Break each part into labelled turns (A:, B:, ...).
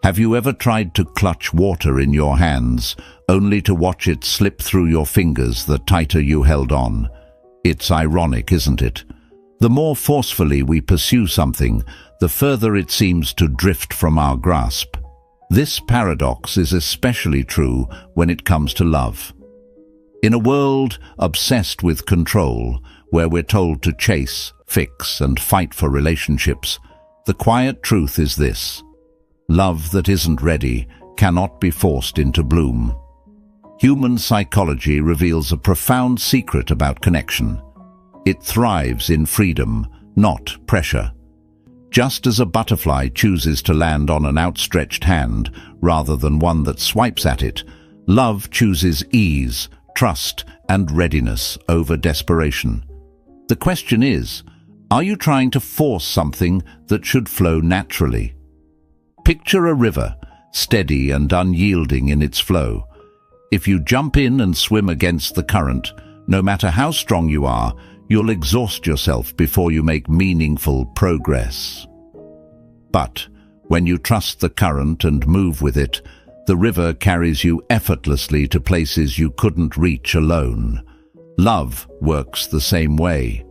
A: Have you ever tried to clutch water in your hands, only to watch it slip through your fingers the tighter you held on? It's ironic, isn't it? The more forcefully we pursue something, the further it seems to drift from our grasp. This paradox is especially true when it comes to love. In a world obsessed with control, where we're told to chase, fix, and fight for relationships, the quiet truth is this: love that isn't ready cannot be forced into bloom. Human psychology reveals a profound secret about connection. It thrives in freedom, not pressure. Just as a butterfly chooses to land on an outstretched hand rather than one that swipes at it, love chooses ease, trust, and readiness over desperation. The question is, are you trying to force something that should flow naturally? Picture a river, steady and unyielding in its flow. If you jump in and swim against the current, no matter how strong you are, you'll exhaust yourself before you make meaningful progress. But when you trust the current and move with it, the river carries you effortlessly to places you couldn't reach alone. Love works the same way.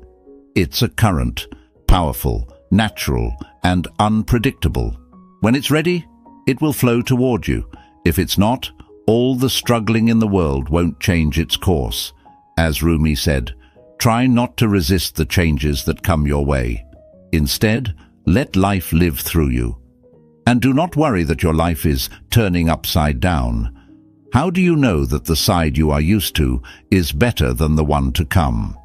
A: It's a current, powerful, natural, and unpredictable. When it's ready, it will flow toward you. If it's not, all the struggling in the world won't change its course. As Rumi said, try not to resist the changes that come your way. Instead, let life live through you. And do not worry that your life is turning upside down. How do you know that the side you are used to is better than the one to come?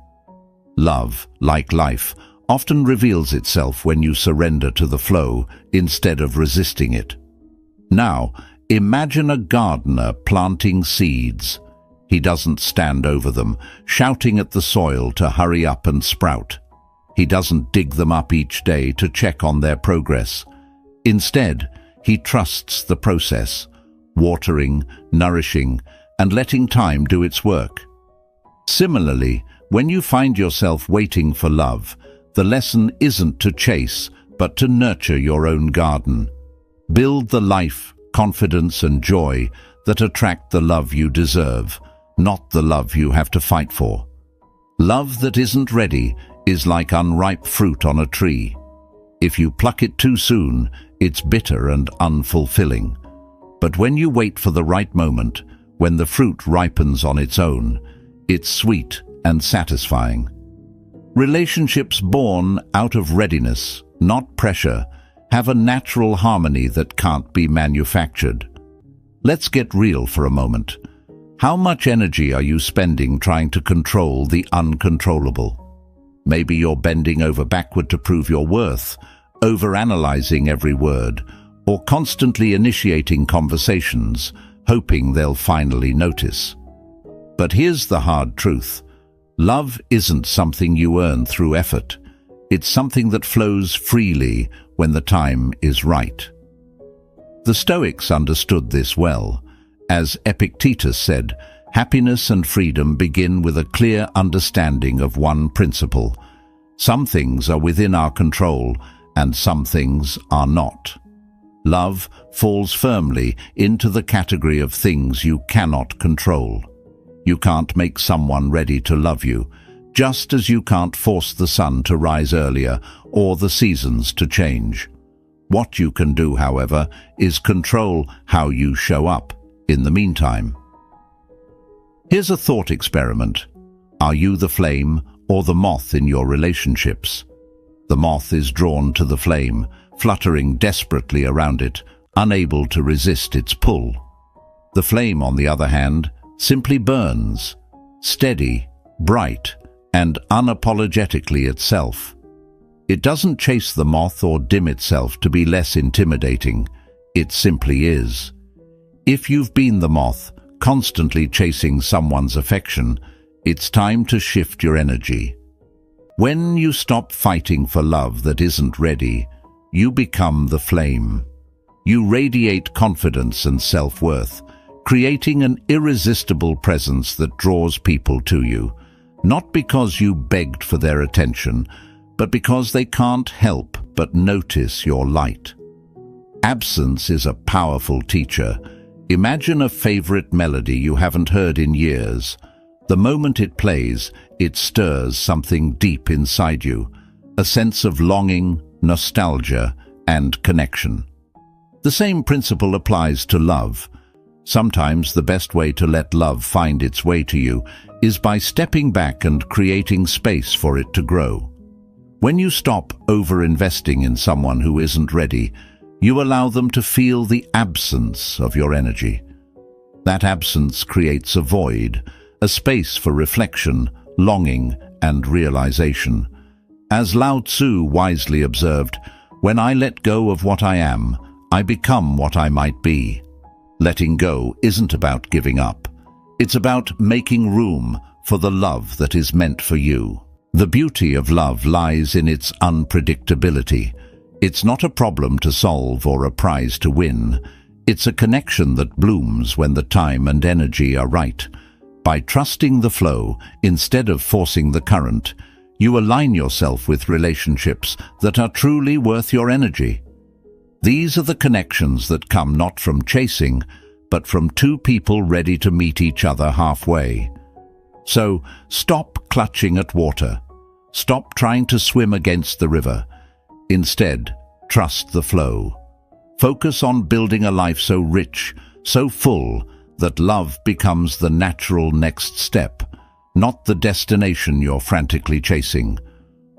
A: Love, like life, often reveals itself when you surrender to the flow instead of resisting it. Now, imagine a gardener planting seeds. He doesn't stand over them, shouting at the soil to hurry up and sprout. He doesn't dig them up each day to check on their progress. Instead, he trusts the process, watering, nourishing, and letting time do its work. Similarly, when you find yourself waiting for love, the lesson isn't to chase, but to nurture your own garden. Build the life, confidence, and joy that attract the love you deserve, not the love you have to fight for. Love that isn't ready is like unripe fruit on a tree. If you pluck it too soon, it's bitter and unfulfilling. But when you wait for the right moment, when the fruit ripens on its own, it's sweet and satisfying. Relationships born out of readiness, not pressure, have a natural harmony that can't be manufactured. Let's get real for a moment. How much energy are you spending trying to control the uncontrollable? Maybe you're bending over backward to prove your worth, overanalyzing every word, or constantly initiating conversations, hoping they'll finally notice. But here's the hard truth. Love isn't something you earn through effort. It's something that flows freely when the time is right. The Stoics understood this well. As Epictetus said, happiness and freedom begin with a clear understanding of one principle. Some things are within our control, and some things are not. Love falls firmly into the category of things you cannot control. You can't make someone ready to love you, just as you can't force the sun to rise earlier or the seasons to change. What you can do, however, is control how you show up in the meantime. Here's a thought experiment. Are you the flame or the moth in your relationships? The moth is drawn to the flame, fluttering desperately around it, unable to resist its pull. The flame, on the other hand, simply burns, steady, bright, and unapologetically itself. It doesn't chase the moth or dim itself to be less intimidating. It simply is. If you've been the moth, constantly chasing someone's affection, it's time to shift your energy. When you stop fighting for love that isn't ready, you become the flame. You radiate confidence and self-worth, creating an irresistible presence that draws people to you, not because you begged for their attention, but because they can't help but notice your light. Absence is a powerful teacher. Imagine a favorite melody you haven't heard in years. The moment it plays, it stirs something deep inside you, a sense of longing, nostalgia, and connection. The same principle applies to love. Sometimes the best way to let love find its way to you is by stepping back and creating space for it to grow. When you stop over-investing in someone who isn't ready, you allow them to feel the absence of your energy. That absence creates a void, a space for reflection, longing, and realization. As Lao Tzu wisely observed, "When I let go of what I am, I become what I might be." Letting go isn't about giving up. It's about making room for the love that is meant for you. The beauty of love lies in its unpredictability. It's not a problem to solve or a prize to win. It's a connection that blooms when the time and energy are right. By trusting the flow instead of forcing the current, you align yourself with relationships that are truly worth your energy. These are the connections that come not from chasing, but from two people ready to meet each other halfway. So, stop clutching at water. Stop trying to swim against the river. Instead, trust the flow. Focus on building a life so rich, so full, that love becomes the natural next step, not the destination you're frantically chasing.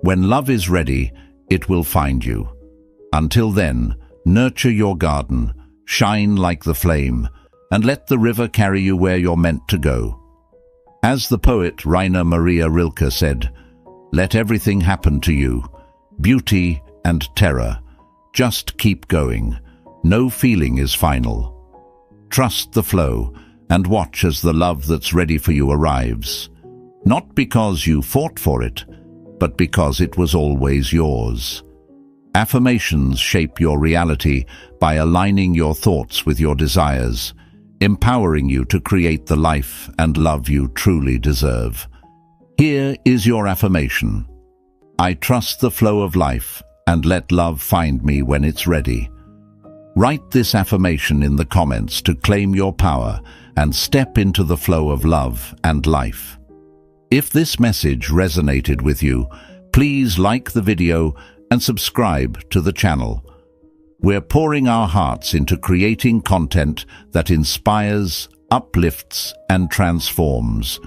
A: When love is ready, it will find you. Until then, nurture your garden, shine like the flame, and let the river carry you where you're meant to go. As the poet Rainer Maria Rilke said, "Let everything happen to you, beauty and terror. Just keep going. No feeling is final. Trust the flow and watch as the love that's ready for you arrives. Not because you fought for it, but because it was always yours." Affirmations shape your reality by aligning your thoughts with your desires, empowering you to create the life and love you truly deserve. Here is your affirmation. I trust the flow of life and let love find me when it's ready. Write this affirmation in the comments to claim your power and step into the flow of love and life. If this message resonated with you, please like the video and subscribe to the channel. We're pouring our hearts into creating content that inspires, uplifts, and transforms.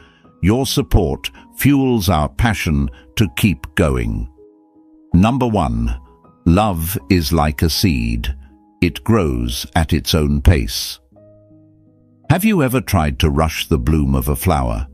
A: Your support fuels our passion to keep going. Number 1. Love is like a seed. It grows at its own pace. Have you ever tried to rush the bloom of a flower?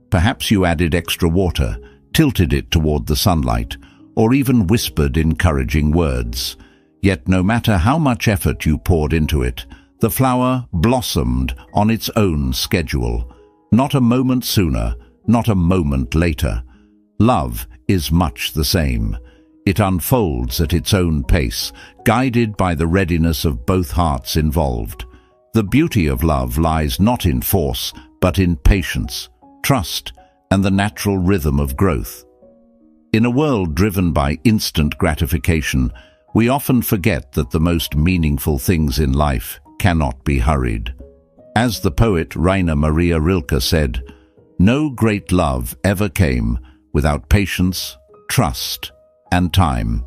A: Perhaps you added extra water, tilted it toward the sunlight, or even whispered encouraging words. Yet no matter how much effort you poured into it, the flower blossomed on its own schedule. Not a moment sooner, not a moment later. Love is much the same. It unfolds at its own pace, guided by the readiness of both hearts involved. The beauty of love lies not in force, but in patience, trust, and the natural rhythm of growth. In a world driven by instant gratification, we often forget that the most meaningful things in life cannot be hurried. As the poet Rainer Maria Rilke said, "No great love ever came without patience, trust, and time."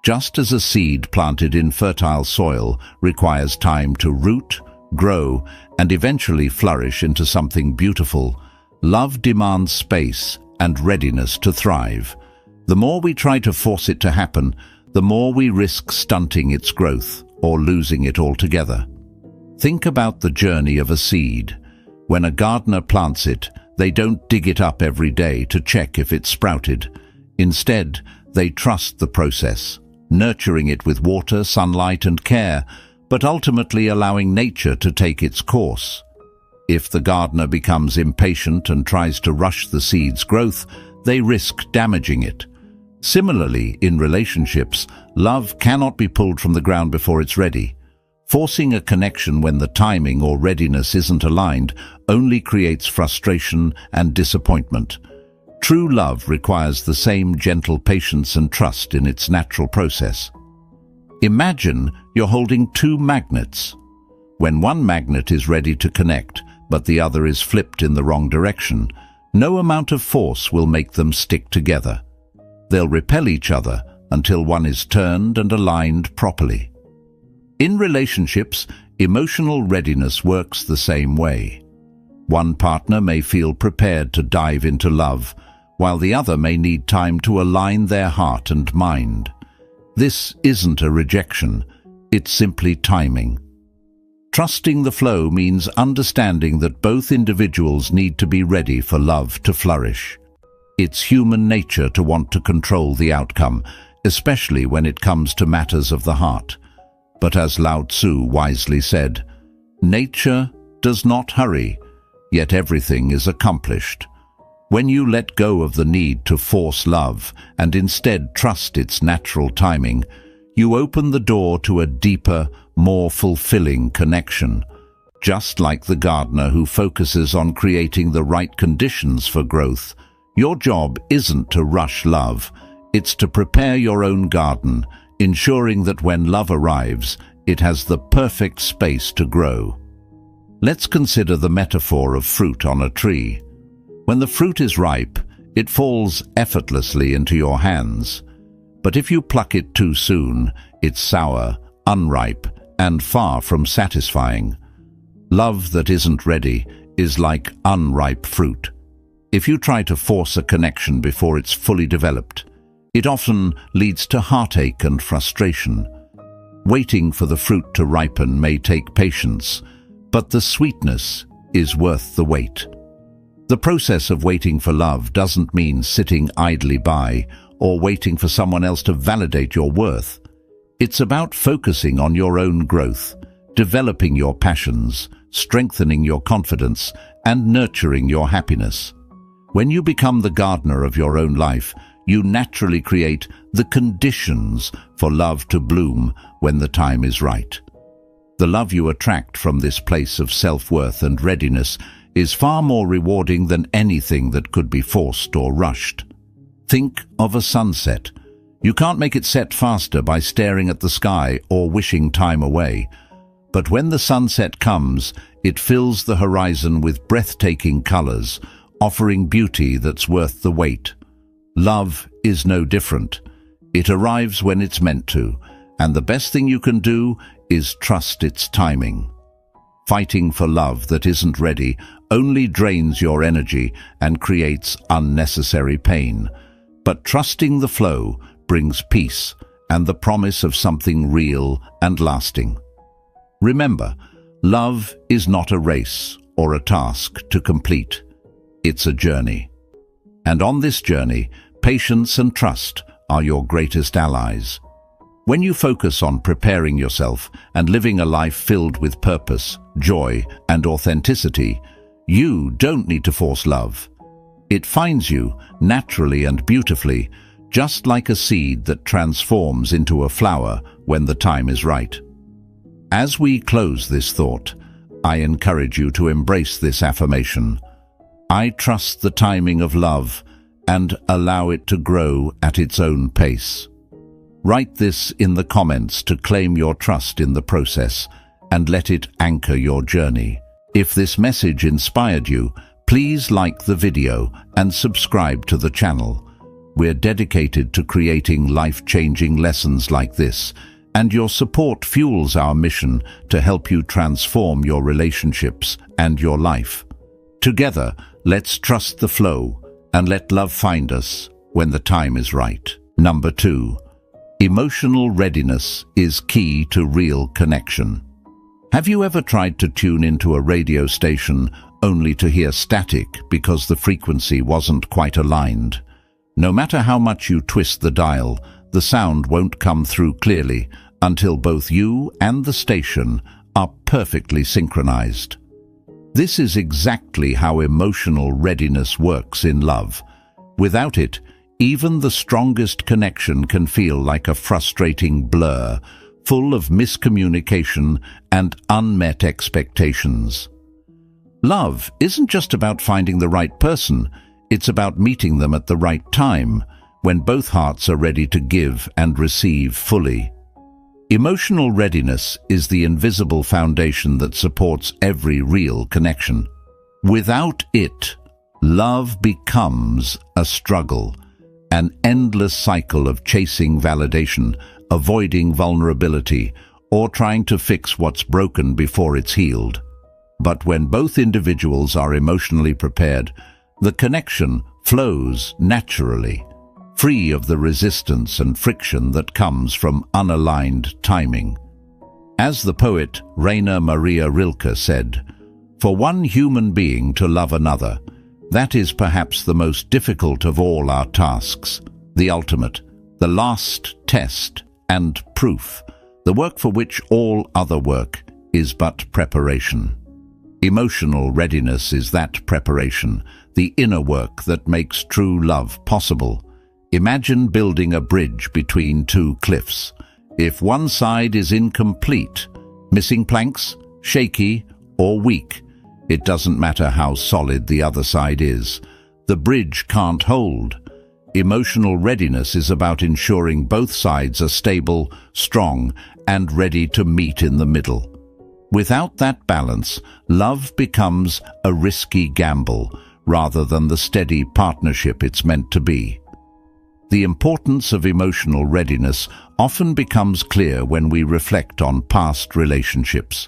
A: Just as a seed planted in fertile soil requires time to root, grow, and eventually flourish into something beautiful, love demands space and readiness to thrive. The more we try to force it to happen, the more we risk stunting its growth or losing it altogether. Think about the journey of a seed. When a gardener plants it, they don't dig it up every day to check if it's sprouted. Instead, they trust the process, nurturing it with water, sunlight, and care, but ultimately allowing nature to take its course. If the gardener becomes impatient and tries to rush the seed's growth, they risk damaging it. Similarly, in relationships, love cannot be pulled from the ground before it's ready. Forcing a connection when the timing or readiness isn't aligned only creates frustration and disappointment. True love requires the same gentle patience and trust in its natural process. Imagine you're holding two magnets. When one magnet is ready to connect, but the other is flipped in the wrong direction, no amount of force will make them stick together. They'll repel each other until one is turned and aligned properly. In relationships, emotional readiness works the same way. One partner may feel prepared to dive into love, while the other may need time to align their heart and mind. This isn't a rejection, it's simply timing. Trusting the flow means understanding that both individuals need to be ready for love to flourish. It's human nature to want to control the outcome, especially when it comes to matters of the heart. But as Lao Tzu wisely said, nature does not hurry, yet everything is accomplished. When you let go of the need to force love and instead trust its natural timing, you open the door to a deeper, more fulfilling connection. Just like the gardener who focuses on creating the right conditions for growth, your job isn't to rush love, it's to prepare your own garden, ensuring that when love arrives, it has the perfect space to grow. Let's consider the metaphor of fruit on a tree. When the fruit is ripe, it falls effortlessly into your hands. But if you pluck it too soon, it's sour, unripe, and far from satisfying. Love that isn't ready is like unripe fruit. If you try to force a connection before it's fully developed, it often leads to heartache and frustration. Waiting for the fruit to ripen may take patience, but the sweetness is worth the wait. The process of waiting for love doesn't mean sitting idly by or waiting for someone else to validate your worth. It's about focusing on your own growth, developing your passions, strengthening your confidence, and nurturing your happiness. When you become the gardener of your own life, you naturally create the conditions for love to bloom when the time is right. The love you attract from this place of self-worth and readiness is far more rewarding than anything that could be forced or rushed. Think of a sunset. You can't make it set faster by staring at the sky or wishing time away. But when the sunset comes, it fills the horizon with breathtaking colors, offering beauty that's worth the wait. Love is no different. It arrives when it's meant to, and the best thing you can do is trust its timing. Fighting for love that isn't ready only drains your energy and creates unnecessary pain. But trusting the flow brings peace and the promise of something real and lasting. Remember, love is not a race or a task to complete. It's a journey. And on this journey, patience and trust are your greatest allies. When you focus on preparing yourself and living a life filled with purpose, joy, and authenticity, you don't need to force love. It finds you naturally and beautifully, just like a seed that transforms into a flower when the time is right. As we close this thought, I encourage you to embrace this affirmation. I trust the timing of love and allow it to grow at its own pace. Write this in the comments to claim your trust in the process and let it anchor your journey. If this message inspired you, please like the video and subscribe to the channel. We're dedicated to creating life-changing lessons like this, and your support fuels our mission to help you transform your relationships and your life. Together, let's trust the flow and let love find us when the time is right. Number 2. Emotional readiness is key to real connection. Have you ever tried to tune into a radio station only to hear static because the frequency wasn't quite aligned? No matter how much you twist the dial, the sound won't come through clearly until both you and the station are perfectly synchronized. This is exactly how emotional readiness works in love. Without it, even the strongest connection can feel like a frustrating blur, full of miscommunication and unmet expectations. Love isn't just about finding the right person, it's about meeting them at the right time, when both hearts are ready to give and receive fully. Emotional readiness is the invisible foundation that supports every real connection. Without it, love becomes a struggle, an endless cycle of chasing validation, avoiding vulnerability, or trying to fix what's broken before it's healed. But when both individuals are emotionally prepared, the connection flows naturally, free of the resistance and friction that comes from unaligned timing. As the poet Rainer Maria Rilke said, "For one human being to love another, that is perhaps the most difficult of all our tasks, the ultimate, the last test and proof, the work for which all other work is but preparation." Emotional readiness is that preparation, the inner work that makes true love possible. Imagine building a bridge between two cliffs. If one side is incomplete, missing planks, shaky, or weak, it doesn't matter how solid the other side is. The bridge can't hold. Emotional readiness is about ensuring both sides are stable, strong, and ready to meet in the middle. Without that balance, love becomes a risky gamble rather than the steady partnership it's meant to be. The importance of emotional readiness often becomes clear when we reflect on past relationships.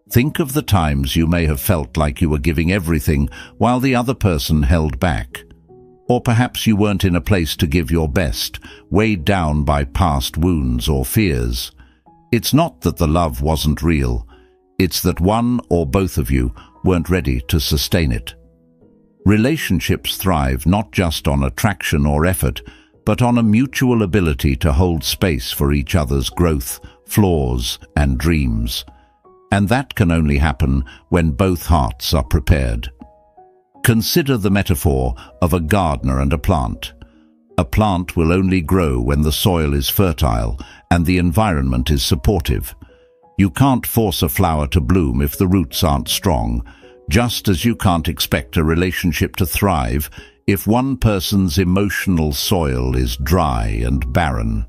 A: Think of the times you may have felt like you were giving everything while the other person held back. Or perhaps you weren't in a place to give your best, weighed down by past wounds or fears. It's not that the love wasn't real. It's that one or both of you weren't ready to sustain it. Relationships thrive not just on attraction or effort, but on a mutual ability to hold space for each other's growth, flaws, and dreams. And that can only happen when both hearts are prepared. Consider the metaphor of a gardener and a plant. A plant will only grow when the soil is fertile and the environment is supportive. You can't force a flower to bloom if the roots aren't strong, just as you can't expect a relationship to thrive if one person's emotional soil is dry and barren.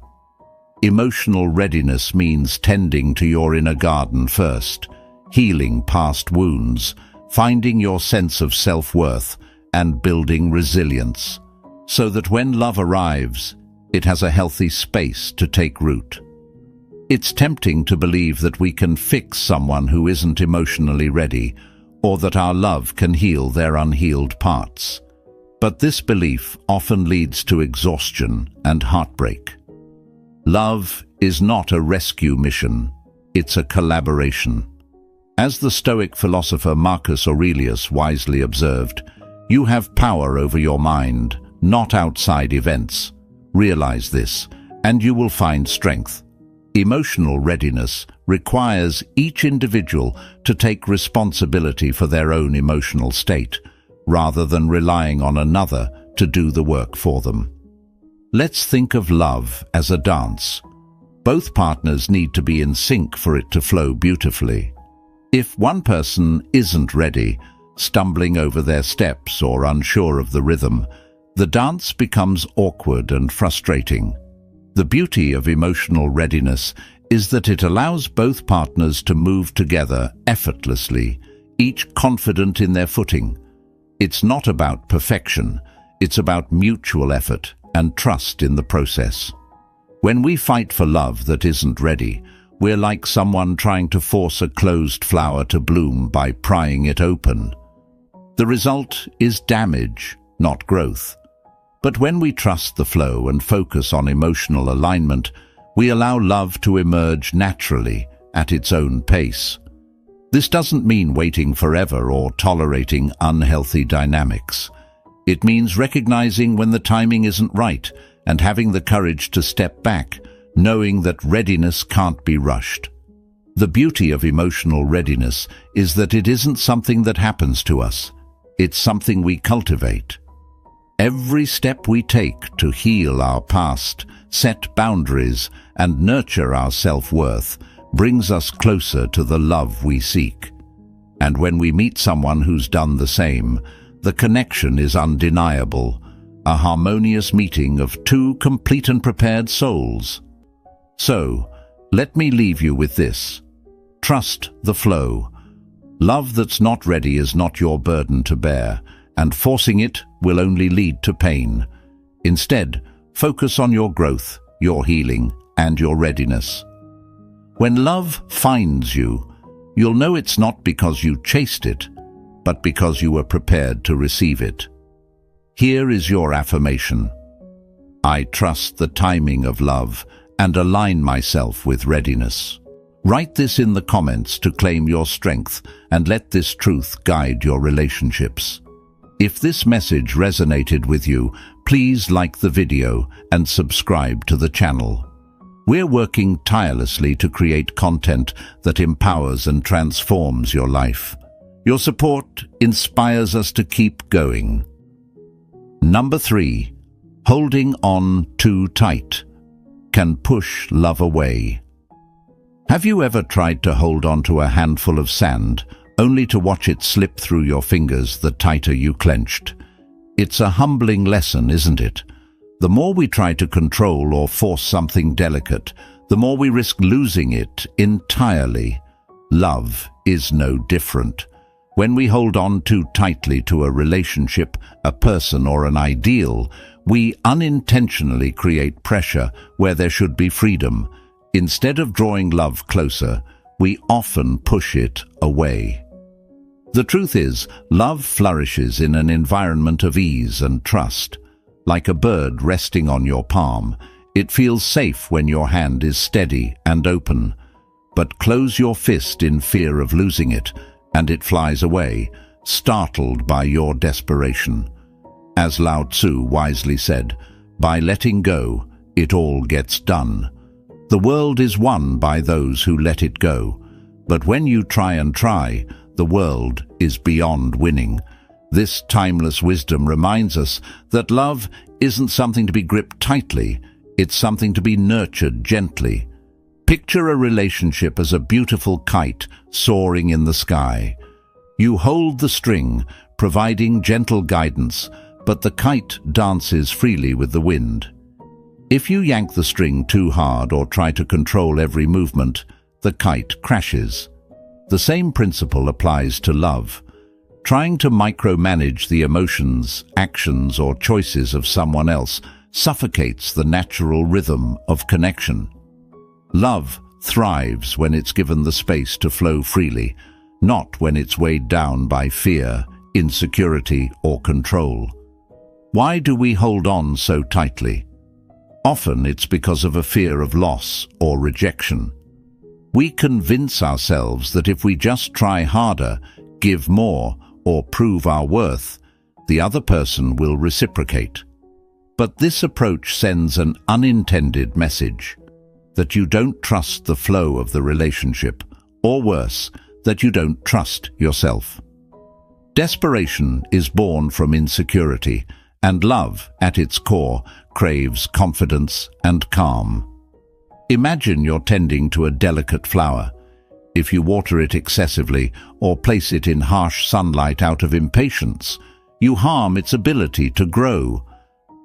A: Emotional readiness means tending to your inner garden first, healing past wounds, finding your sense of self-worth, and building resilience, so that when love arrives, it has a healthy space to take root. It's tempting to believe that we can fix someone who isn't emotionally ready, or that our love can heal their unhealed parts. But this belief often leads to exhaustion and heartbreak. Love is not a rescue mission, it's a collaboration. As the Stoic philosopher Marcus Aurelius wisely observed, "You have power over your mind, not outside events. Realize this, and you will find strength." Emotional readiness requires each individual to take responsibility for their own emotional state, rather than relying on another to do the work for them. Let's think of love as a dance. Both partners need to be in sync for it to flow beautifully. If one person isn't ready, stumbling over their steps or unsure of the rhythm, the dance becomes awkward and frustrating. The beauty of emotional readiness is that it allows both partners to move together effortlessly, each confident in their footing. It's not about perfection, it's about mutual effort and trust in the process. When we fight for love that isn't ready, we're like someone trying to force a closed flower to bloom by prying it open. The result is damage, not growth. But when we trust the flow and focus on emotional alignment, we allow love to emerge naturally at its own pace. This doesn't mean waiting forever or tolerating unhealthy dynamics. It means recognizing when the timing isn't right and having the courage to step back, knowing that readiness can't be rushed. The beauty of emotional readiness is that it isn't something that happens to us. It's something we cultivate. Every step we take to heal our past, set boundaries, and nurture our self-worth brings us closer to the love we seek. And when we meet someone who's done the same, the connection is undeniable, a harmonious meeting of two complete and prepared souls. So, Let me leave you with this. Trust the flow. Love that's not ready is not your burden to bear, and forcing it will only lead to pain. Instead, focus on your growth, your healing, and your readiness. When love finds you, you'll know it's not because you chased it, but because you were prepared to receive it. Here is your affirmation. I trust the timing of love and align myself with readiness. Write this in the comments to claim your strength and let this truth guide your relationships. If this message resonated with you, please like the video and subscribe to the channel. We're working tirelessly to create content that empowers and transforms your life. Your support inspires us to keep going. Number 3. Holding on too tight can push love away. Have you ever tried to hold on to a handful of sand, only to watch it slip through your fingers the tighter you clenched? It's a humbling lesson, isn't it? The more we try to control or force something delicate, the more we risk losing it entirely. Love is no different. When we hold on too tightly to a relationship, a person, or an ideal, we unintentionally create pressure where there should be freedom. Instead of drawing love closer, we often push it away. The truth is, love flourishes in an environment of ease and trust. Like a bird resting on your palm, it feels safe when your hand is steady and open. But close your fist in fear of losing it, and it flies away, startled by your desperation. As Lao Tzu wisely said, by letting go, it all gets done. The world is won by those who let it go. But when you try, the world is beyond winning. This timeless wisdom reminds us that love isn't something to be gripped tightly, it's something to be nurtured gently. Picture a relationship as a beautiful kite soaring in the sky. You hold the string, providing gentle guidance, but the kite dances freely with the wind. If you yank the string too hard or try to control every movement, the kite crashes. The same principle applies to love. Trying to micromanage the emotions, actions, or choices of someone else suffocates the natural rhythm of connection. Love thrives when it's given the space to flow freely, not when it's weighed down by fear, insecurity, or control. Why do we hold on so tightly? Often it's because of a fear of loss or rejection. We convince ourselves that if we just try harder, give more, or prove our worth, the other person will reciprocate. But this approach sends an unintended message that you don't trust the flow of the relationship, or worse, that you don't trust yourself. Desperation is born from insecurity, and love, at its core, craves confidence and calm. Imagine you're tending to a delicate flower. If you water it excessively or place it in harsh sunlight out of impatience, you harm its ability to grow.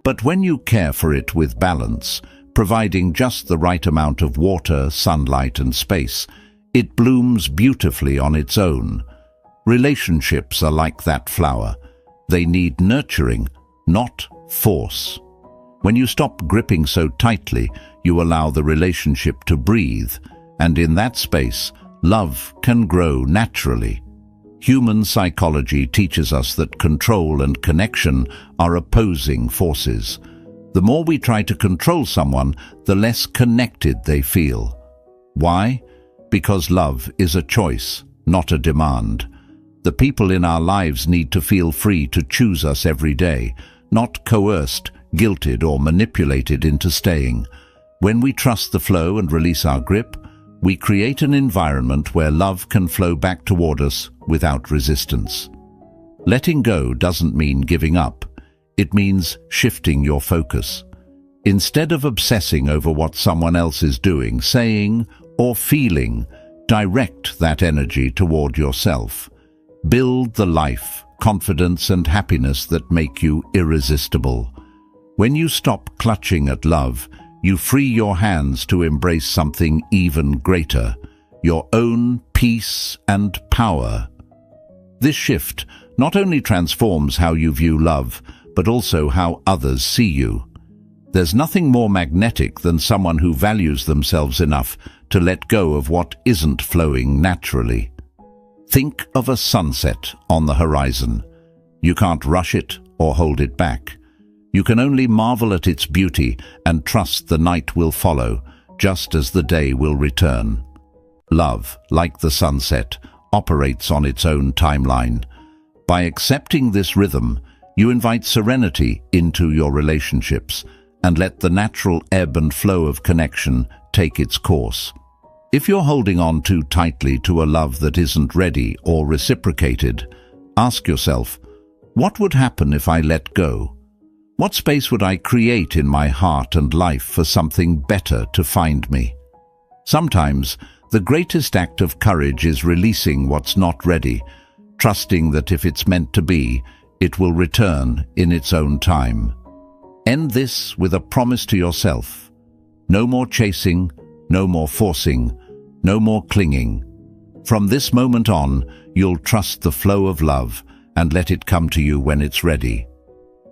A: But when you care for it with balance, providing just the right amount of water, sunlight, and space, it blooms beautifully on its own. Relationships are like that flower. They need nurturing, not force. When you stop gripping so tightly, you allow the relationship to breathe, and in that space, love can grow naturally. Human psychology teaches us that control and connection are opposing forces. The more we try to control someone, the less connected they feel. Why? Because love is a choice, not a demand. The people in our lives need to feel free to choose us every day, not coerced, guilted, or manipulated into staying. When we trust the flow and release our grip, we create an environment where love can flow back toward us without resistance. Letting go doesn't mean giving up. It means shifting your focus. Instead of obsessing over what someone else is doing, saying, or feeling, direct that energy toward yourself. Build the life, confidence, and happiness that make you irresistible. When you stop clutching at love, You free your hands to embrace something even greater, your own peace and power. This shift not only transforms how you view love, but also how others see you. There's nothing more magnetic than someone who values themselves enough to let go of what isn't flowing naturally. Think of a sunset on the horizon. You can't rush it or hold it back. You can only marvel at its beauty and trust the night will follow, just as the day will return. Love, like the sunset, operates on its own timeline. By accepting this rhythm, you invite serenity into your relationships and let the natural ebb and flow of connection take its course. If you're holding on too tightly to a love that isn't ready or reciprocated, ask yourself, what would happen if I let go? What space would I create in my heart and life for something better to find me? Sometimes, the greatest act of courage is releasing what's not ready, trusting that if it's meant to be, it will return in its own time. End this with a promise to yourself. No more chasing, no more forcing, no more clinging. From this moment on, you'll trust the flow of love and let it come to you when it's ready.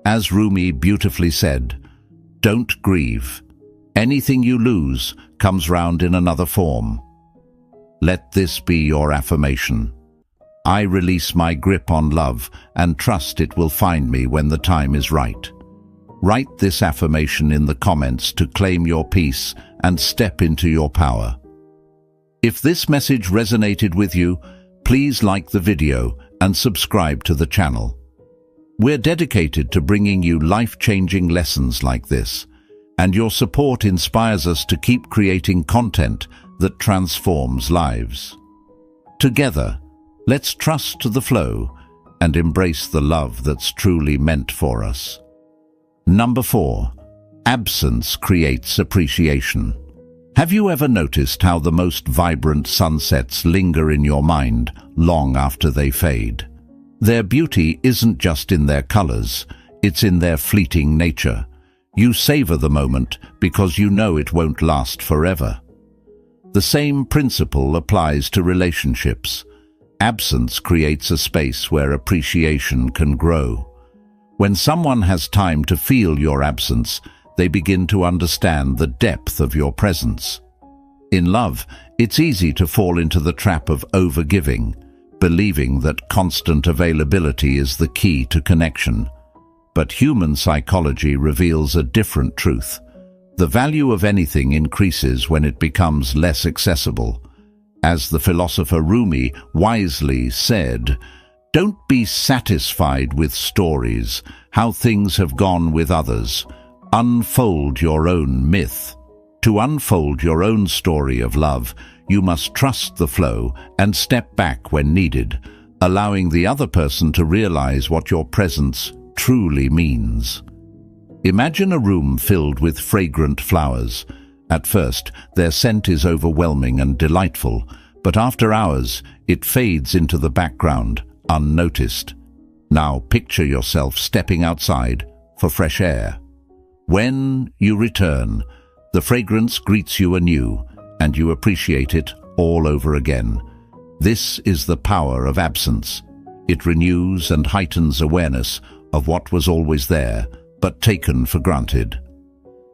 A: As Rumi beautifully said, "Don't grieve. Anything you lose comes round in another form." Let this be your affirmation. I release my grip on love and trust it will find me when the time is right. Write this affirmation in the comments to claim your peace and step into your power. If this message resonated with you, please like the video and subscribe to the channel. We're dedicated to bringing you life-changing lessons like this, and your support inspires us to keep creating content that transforms lives. Together, let's trust the flow and embrace the love that's truly meant for us. Number 4. Absence creates appreciation. Have you ever noticed how the most vibrant sunsets linger in your mind long after they fade? Their beauty isn't just in their colors, it's in their fleeting nature. You savor the moment because you know it won't last forever. The same principle applies to relationships. Absence creates a space where appreciation can grow. When someone has time to feel your absence, they begin to understand the depth of your presence. In love, it's easy to fall into the trap of overgiving, believing that constant availability is the key to connection. But human psychology reveals a different truth. The value of anything increases when it becomes less accessible. As the philosopher Rumi wisely said, "Don't be satisfied with stories, how things have gone with others. Unfold your own myth." To unfold your own story of love, you must trust the flow and step back when needed, allowing the other person to realize what your presence truly means. Imagine a room filled with fragrant flowers. At first, their scent is overwhelming and delightful, but after hours, it fades into the background, unnoticed. Now picture yourself stepping outside for fresh air. When you return, the fragrance greets you anew, and you appreciate it all over again. This is the power of absence. It renews and heightens awareness of what was always there, but taken for granted.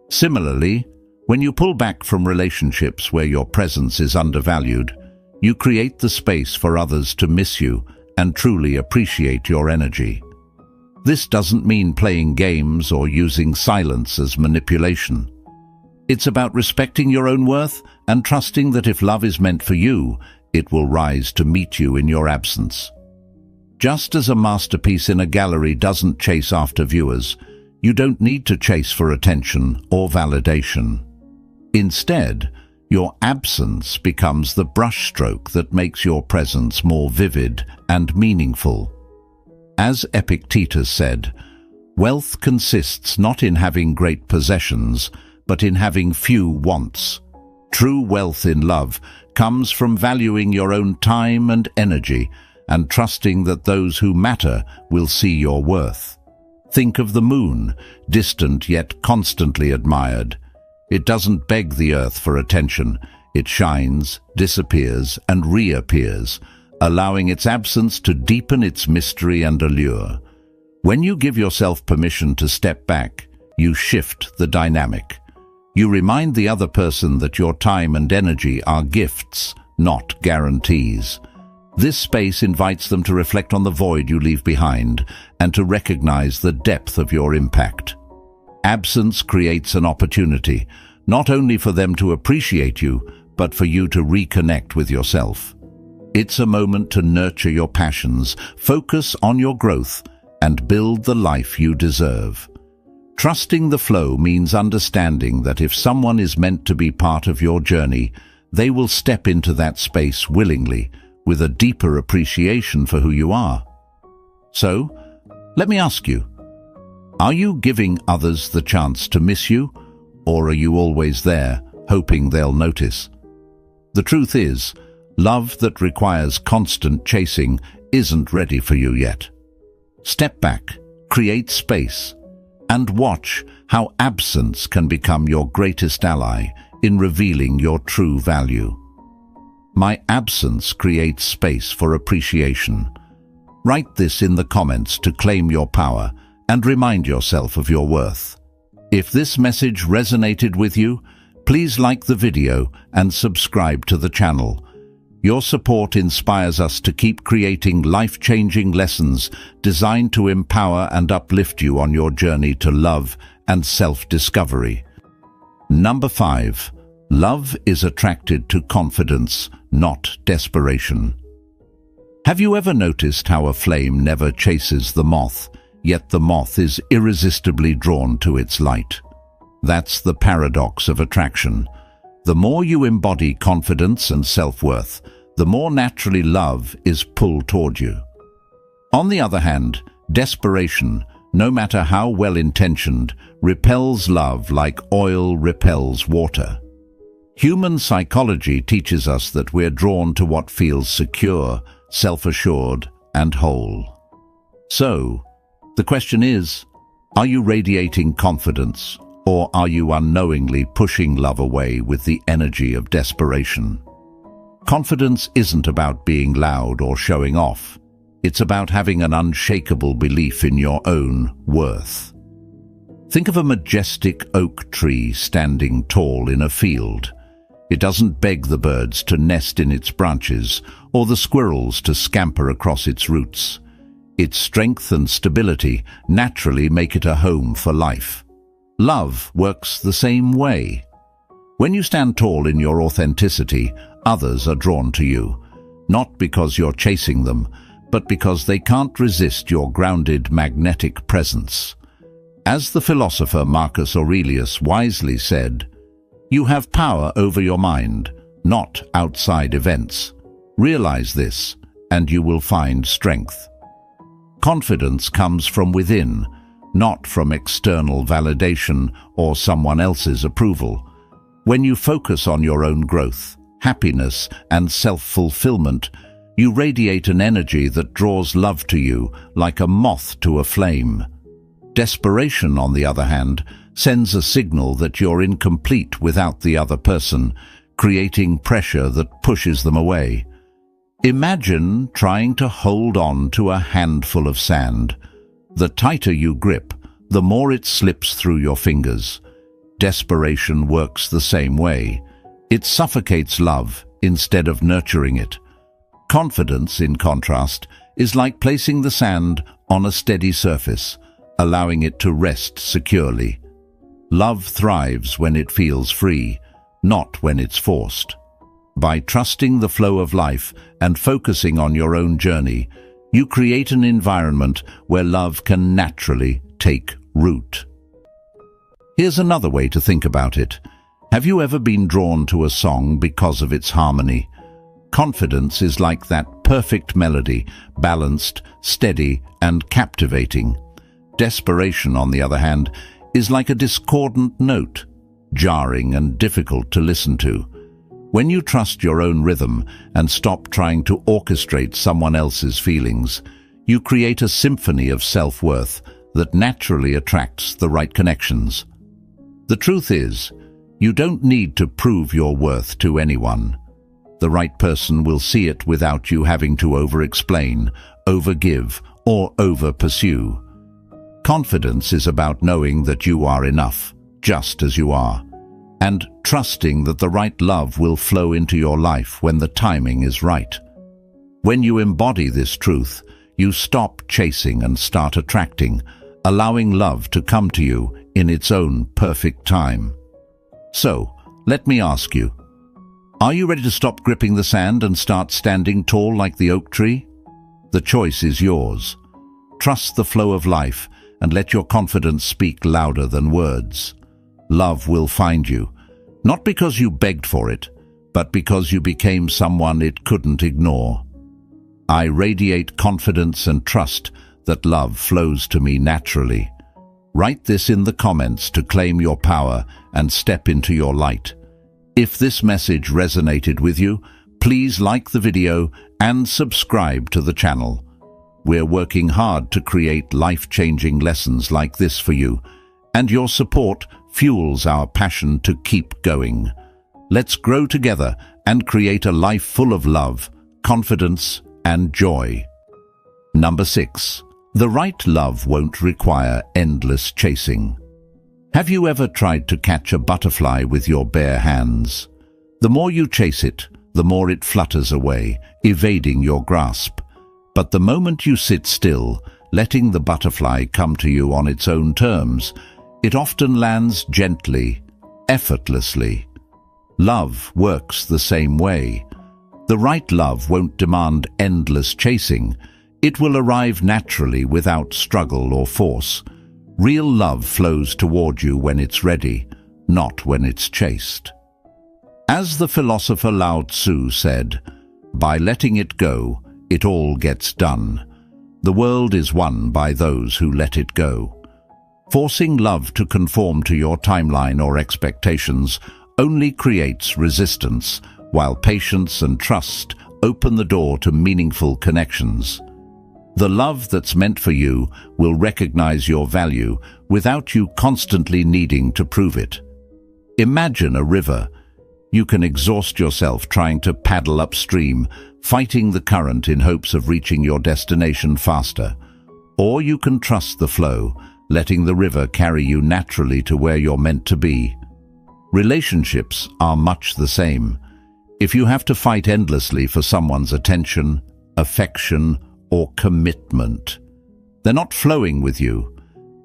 A: Similarly, when you pull back from relationships where your presence is undervalued, you create the space for others to miss you and truly appreciate your energy. This doesn't mean playing games or using silence as manipulation. It's about respecting your own worth and trusting that if love is meant for you, it will rise to meet you in your absence. Just as a masterpiece in a gallery doesn't chase after viewers, you don't need to chase for attention or validation. Instead, your absence becomes the brushstroke that makes your presence more vivid and meaningful. As Epictetus said, "Wealth consists not in having great possessions, but in having few wants." True wealth in love comes from valuing your own time and energy and trusting that those who matter will see your worth. Think of the moon, distant yet constantly admired. It doesn't beg the earth for attention. It shines, disappears, and reappears, allowing its absence to deepen its mystery and allure. When you give yourself permission to step back, you shift the dynamic. You remind the other person that your time and energy are gifts, not guarantees. This space invites them to reflect on the void you leave behind and to recognize the depth of your impact. Absence creates an opportunity, not only for them to appreciate you, but for you to reconnect with yourself. It's a moment to nurture your passions, focus on your growth, and build the life you deserve. Trusting the flow means understanding that if someone is meant to be part of your journey, they will step into that space willingly, with a deeper appreciation for who you are. So, let me ask you, are you giving others the chance to miss you, or are you always there, hoping they'll notice? The truth is, love that requires constant chasing isn't ready for you yet. Step back, create space, and watch how absence can become your greatest ally in revealing your true value. My absence creates space for appreciation. Write this in the comments to claim your power and remind yourself of your worth. If this message resonated with you, please like the video and subscribe to the channel. Your support inspires us to keep creating life-changing lessons designed to empower and uplift you on your journey to love and self-discovery. Number 5. Love is attracted to confidence, not desperation. Have you ever noticed how a flame never chases the moth, yet the moth is irresistibly drawn to its light? That's the paradox of attraction. The more you embody confidence and self-worth, the more naturally love is pulled toward you. On the other hand, desperation, no matter how well-intentioned, repels love like oil repels water. Human psychology teaches us that we're drawn to what feels secure, self-assured, and whole. So, the question is, are you radiating confidence, or are you unknowingly pushing love away with the energy of desperation? Confidence isn't about being loud or showing off. It's about having an unshakable belief in your own worth. Think of a majestic oak tree standing tall in a field. It doesn't beg the birds to nest in its branches or the squirrels to scamper across its roots. Its strength and stability naturally make it a home for life. Love works the same way. When you stand tall in your authenticity, others are drawn to you, not because you're chasing them, but because they can't resist your grounded, magnetic presence. As the philosopher Marcus Aurelius wisely said, "You have power over your mind, not outside events. Realize this, and you will find strength." Confidence comes from within, not from external validation or someone else's approval. When you focus on your own growth, happiness, and self-fulfillment, you radiate an energy that draws love to you like a moth to a flame. Desperation, on the other hand, sends a signal that you're incomplete without the other person, creating pressure that pushes them away. Imagine trying to hold on to a handful of sand. The tighter you grip, the more it slips through your fingers. Desperation works the same way. It suffocates love instead of nurturing it. Confidence, in contrast, is like placing the sand on a steady surface, allowing it to rest securely. Love thrives when it feels free, not when it's forced. By trusting the flow of life and focusing on your own journey, you create an environment where love can naturally take root. Here's another way to think about it. Have you ever been drawn to a song because of its harmony? Confidence is like that perfect melody, balanced, steady, and captivating. Desperation, on the other hand, is like a discordant note, jarring and difficult to listen to. When you trust your own rhythm and stop trying to orchestrate someone else's feelings, you create a symphony of self-worth that naturally attracts the right connections. The truth is, You don't need to prove your worth to anyone. The right person will see it without you having to over-explain, over-give, or over-pursue. Confidence is about knowing that you are enough, just as you are, and trusting that the right love will flow into your life when the timing is right. When you embody this truth, you stop chasing and start attracting, allowing love to come to you in its own perfect time. So, let me ask you, are you ready to stop gripping the sand and start standing tall like the oak tree? The choice is yours. Trust the flow of life and let your confidence speak louder than words. Love will find you, not because you begged for it, but because you became someone it couldn't ignore. I radiate confidence and trust that love flows to me naturally. Write this in the comments to claim your power and step into your light. If this message resonated with you, please like the video and subscribe to the channel. We're working hard to create life-changing lessons like this for you, and your support fuels our passion to keep going. Let's grow together and create a life full of love, confidence, and joy. Number 6. The right love won't require endless chasing. Have you ever tried to catch a butterfly with your bare hands? The more you chase it, the more it flutters away, evading your grasp. But the moment you sit still, letting the butterfly come to you on its own terms, it often lands gently, effortlessly. Love works the same way. The right love won't demand endless chasing. It will arrive naturally without struggle or force. Real love flows toward you when it's ready, not when it's chased. As the philosopher Lao Tzu said, "By letting it go, it all gets done. The world is won by those who let it go." Forcing love to conform to your timeline or expectations only creates resistance, while patience and trust open the door to meaningful connections. The love that's meant for you will recognize your value without you constantly needing to prove it. Imagine a river. You can exhaust yourself trying to paddle upstream, fighting the current in hopes of reaching your destination faster. Or you can trust the flow, letting the river carry you naturally to where you're meant to be. Relationships are much the same. If you have to fight endlessly for someone's attention, affection, or commitment, they're not flowing with you.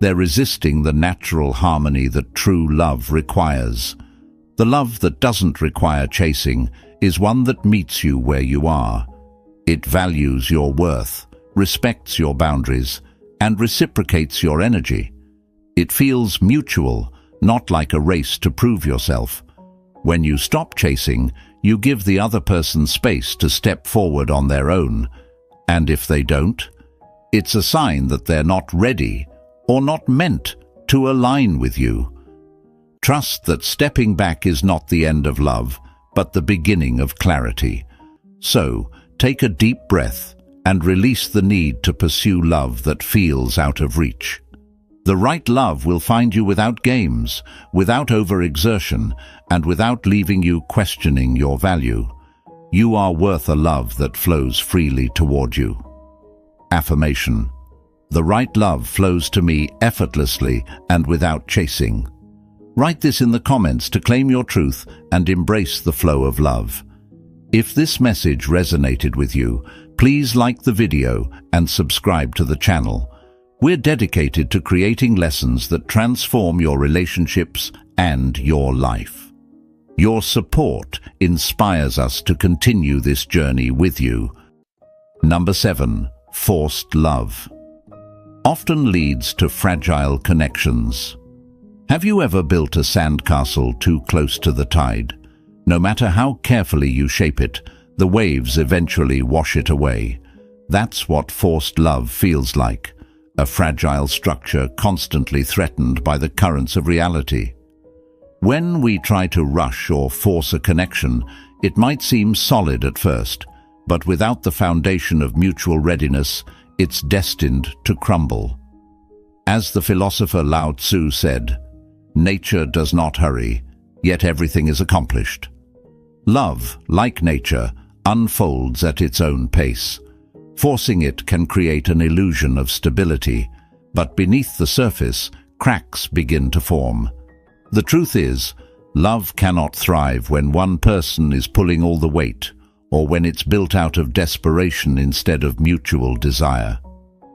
A: They're resisting the natural harmony that true love requires. The love that doesn't require chasing is one that meets you where you are. It values your worth, respects your boundaries, and reciprocates your energy. It feels mutual, not like a race to prove yourself. When you stop chasing, you give the other person space to step forward on their own. And if they don't, it's a sign that they're not ready or not meant to align with you. Trust that stepping back is not the end of love, but the beginning of clarity. So, take a deep breath and release the need to pursue love that feels out of reach. The right love will find you without games, without overexertion, and without leaving you questioning your value. You are worth a love that flows freely toward you. Affirmation. The right love flows to me effortlessly and without chasing. Write this in the comments to claim your truth and embrace the flow of love. If this message resonated with you, please like the video and subscribe to the channel. We're dedicated to creating lessons that transform your relationships and your life. Your support inspires us to continue this journey with you. Number 7. Forced love often leads to fragile connections. Have you ever built a sandcastle too close to the tide? No matter how carefully you shape it, the waves eventually wash it away. That's what forced love feels like, a fragile structure constantly threatened by the currents of reality. When we try to rush or force a connection, it might seem solid at first, but without the foundation of mutual readiness, it's destined to crumble. As the philosopher Lao Tzu said, "Nature does not hurry, yet everything is accomplished. Love, like nature, unfolds at its own pace. Forcing it can create an illusion of stability, but beneath the surface, cracks begin to form. The truth is, love cannot thrive when one person is pulling all the weight, or when it's built out of desperation instead of mutual desire.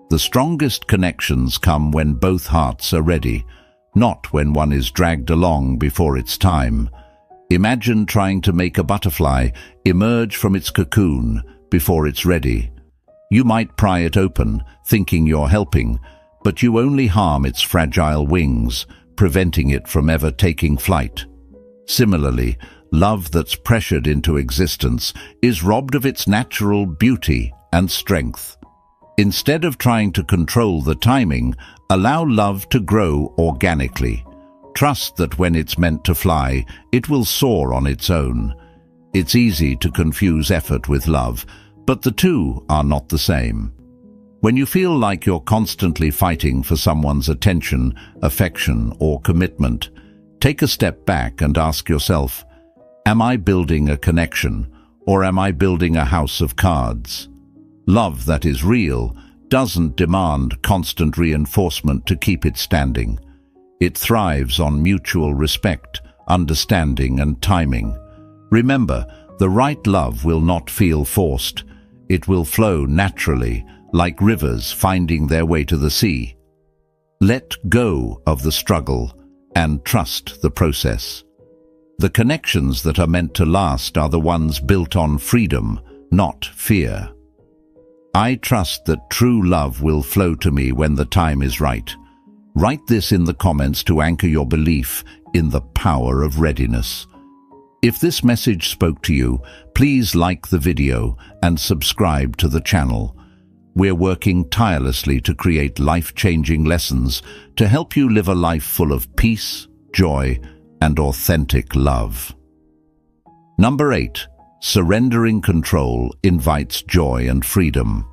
A: The strongest connections come when both hearts are ready, not when one is dragged along before its time. Imagine trying to make a butterfly emerge from its cocoon before it's ready. You might pry it open, thinking you're helping, but you only harm its fragile wings, preventing it from ever taking flight. Similarly, love that's pressured into existence is robbed of its natural beauty and strength. Instead of trying to control the timing, allow love to grow organically. Trust that when it's meant to fly, it will soar on its own. It's easy to confuse effort with love, but the two are not the same. When you feel like you're constantly fighting for someone's attention, affection, or commitment, take a step back and ask yourself, am I building a connection, or am I building a house of cards? Love that is real doesn't demand constant reinforcement to keep it standing. It thrives on mutual respect, understanding, and timing. Remember, the right love will not feel forced. It will flow naturally, like rivers finding their way to the sea. Let go of the struggle and trust the process. The connections that are meant to last are the ones built on freedom, not fear. I trust that true love will flow to me when the time is right. Write this in the comments to anchor your belief in the power of readiness. If this message spoke to you, please like the video and subscribe to the channel. We're working tirelessly to create life-changing lessons to help you live a life full of peace, joy, and authentic love. Number 8. Surrendering control invites joy and freedom.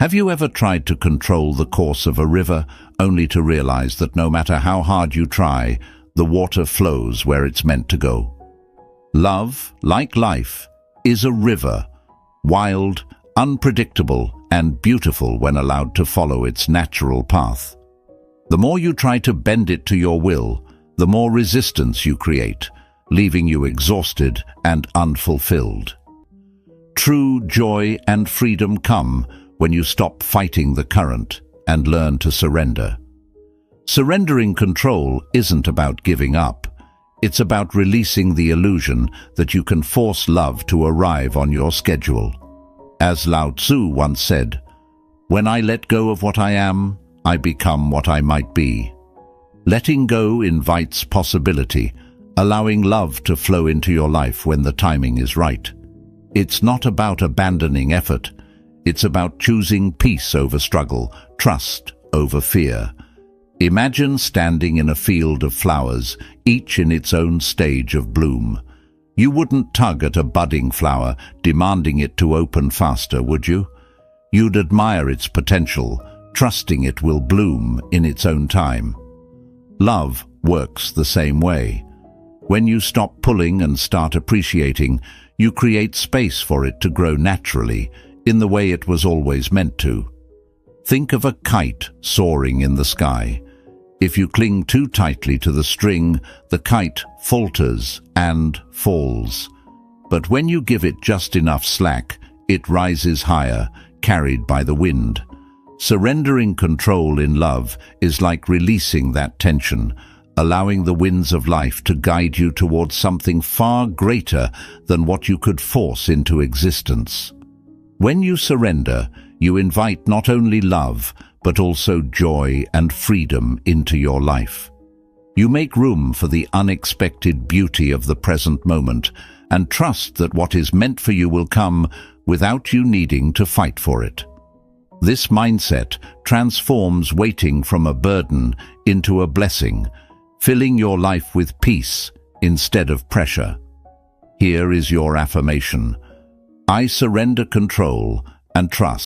A: Have you ever tried to control the course of a river only to realize that no matter how hard you try, the water flows where it's meant to go? Love, like life, is a river, wild, unpredictable, and beautiful when allowed to follow its natural path. The more you try to bend it to your will, the more resistance you create, leaving you exhausted and unfulfilled. True joy and freedom come when you stop fighting the current and learn to surrender. Surrendering control isn't about giving up. It's about releasing the illusion that you can force love to arrive on your schedule. As Lao Tzu once said, "When I let go of what I am, I become what I might be." Letting go invites possibility, allowing love to flow into your life when the timing is right. It's not about abandoning effort. It's about choosing peace over struggle, trust over fear. Imagine standing in a field of flowers, each in its own stage of bloom. You wouldn't tug at a budding flower, demanding it to open faster, would you? You'd admire its potential, trusting it will bloom in its own time. Love works the same way. When you stop pulling and start appreciating, you create space for it to grow naturally, in the way it was always meant to. Think of a kite soaring in the sky. If you cling too tightly to the string, the kite falters and falls. But when you give it just enough slack, it rises higher, carried by the wind. Surrendering control in love is like releasing that tension, allowing the winds of life to guide you towards something far greater than what you could force into existence. When you surrender, you invite not only love, but also joy and freedom into your life. You make room for the unexpected beauty of the present moment and trust that what is meant for you will come without you needing to fight for it. This mindset transforms waiting from a burden into a blessing, filling your life with peace instead of pressure. Here is your affirmation: I surrender control and trust.